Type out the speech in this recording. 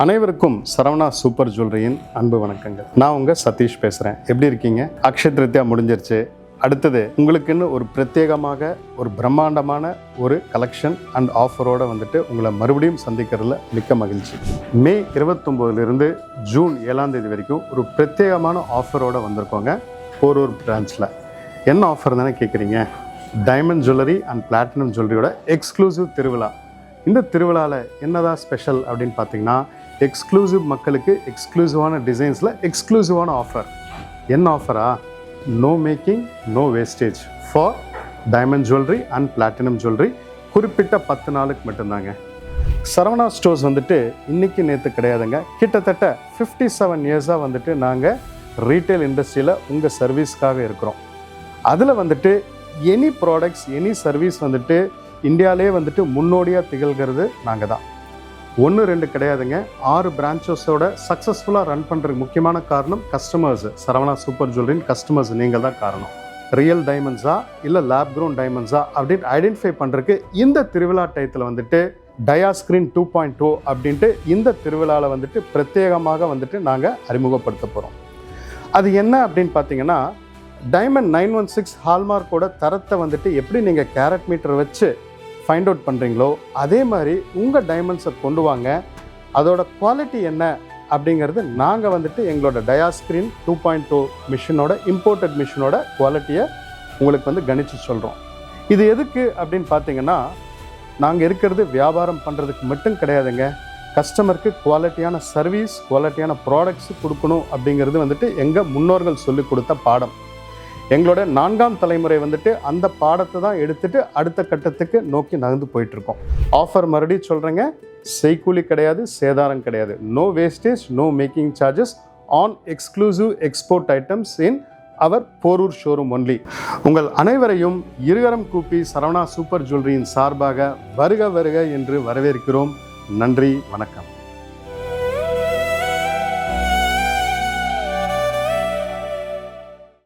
அனைவருக்கும் சரவணா சூப்பர் ஜுவல்லரியின் அன்பு வணக்கங்கள். நான் உங்கள் சதீஷ் பேசுகிறேன். எப்படி இருக்கீங்க? அக்ஷய திருத்தியா முடிஞ்சிருச்சு. அடுத்தது உங்களுக்குன்னு ஒரு பிரத்யேகமாக ஒரு பிரம்மாண்டமான ஒரு கலெக்ஷன் அண்ட் ஆஃபரோடு உங்களை மறுபடியும் சந்திக்கிறதுல மிக்க மகிழ்ச்சி. மே 29 ஜூன் 7 வரைக்கும் ஒரு பிரத்யேகமான ஆஃபரோடு வந்திருக்கோங்க போரூர் பிரான்ச்சில். என்ன ஆஃபர் தானே கேட்குறீங்க? டைமண்ட் ஜுவல்லரி அண்ட் பிளாட்டினம் ஜுவல்லரியோட எக்ஸ்க்ளூசிவ் திருவிழா. இந்த திருவிழாவில் என்னதான் ஸ்பெஷல் அப்படின்னு பார்த்தீங்கன்னா, எக்ஸ்க்ளூசிவ் மக்களுக்கு எக்ஸ்க்ளூசிவான டிசைன்ஸில் எக்ஸ்க்ளூசிவான ஆஃபர். என்ன ஆஃபரா? No making, no wastage for diamond jewellery and platinum jewellery. குறிப்பிட்ட 10 நாளுக்கு மட்டும்தாங்க. சரவணா ஸ்டோர்ஸ் இன்னைக்கு நேற்று கிடையாதுங்க. கிட்டத்தட்ட 57 இயர்ஸாக நாங்கள் ரீட்டைல் இண்டஸ்ட்ரியில் உங்கள் சர்வீஸ்க்காக இருக்கிறோம். அதில் எனி ப்ராடக்ட்ஸ், எனி சர்வீஸ் இந்தியாவிலே முன்னோடியாக திகழ்கிறது நாங்கள் தான். 1-2 கிடையாதுங்க. 6 பிரான்ச்சஸோட சக்ஸஸ்ஃபுல்லாக ரன் பண்ணுறதுக்கு முக்கியமான காரணம் கஸ்டமர்ஸ். சரவணா சூப்பர் ஜுவல்லரின் கஸ்டமர்ஸ் நீங்கள் தான் காரணம். ரியல் டைமண்ட்ஸா இல்லை லேப் க்ரோன் டைமண்ட்ஸா அப்படின்னு ஐடென்டிஃபை பண்ணுறதுக்கு இந்த திருவிழா டயத்தில் டயாஸ்கிரீன் 2.0 அப்படின்ட்டு இந்த திருவிழாவில் பிரத்யேகமாக நாங்கள் அறிமுகப்படுத்த போகிறோம். அது என்ன அப்படின்னு பார்த்தீங்கன்னா, டைமண்ட் 916 ஹால்மார்க்கோட தரத்தை எப்படி நீங்கள் கேரட் மீட்டர் வச்சு ஃபைண்ட் அவுட் பண்ணுறீங்களோ அதே மாதிரி உங்கள் டைமண்ட்ஸை கொண்டு வாங்க. அதோட குவாலிட்டி என்ன அப்படிங்கிறது நாங்கள் எங்களோட டயாஸ்கிரீன் 2.0 மிஷினோட இம்போர்ட்டட் மிஷினோட குவாலிட்டியை உங்களுக்கு கணிச்சு சொல்கிறோம். இது எதுக்கு அப்படின்னு பார்த்தீங்கன்னா, நாங்கள் இருக்கிறது வியாபாரம் பண்ணுறதுக்கு மட்டும் கிடையாதுங்க. கஸ்டமருக்கு குவாலிட்டியான சர்வீஸ், குவாலிட்டியான ப்ராடக்ட்ஸு கொடுக்கணும் அப்படிங்கிறது எங்கள் முன்னோர்கள் சொல்லிக் கொடுத்த பாடம். எங்களோட 4ஆம் தலைமுறை அந்த பாடத்தை தான் எடுத்துகிட்டு அடுத்த கட்டத்துக்கு நோக்கி நகர்ந்து போயிட்டுருக்கோம். ஆஃபர் மறுபடியும் சொல்கிறேங்க, செய்கூலி கிடையாது, சேதாரம் கிடையாது. No wastage, no making charges on exclusive export items in our Porur showroom only. உங்கள் அனைவரையும் இருகரம் கூப்பி சரவணா சூப்பர் ஜுவல்லரியின் சார்பாக வருக வருக என்று வரவேற்கிறோம். நன்றி, வணக்கம்.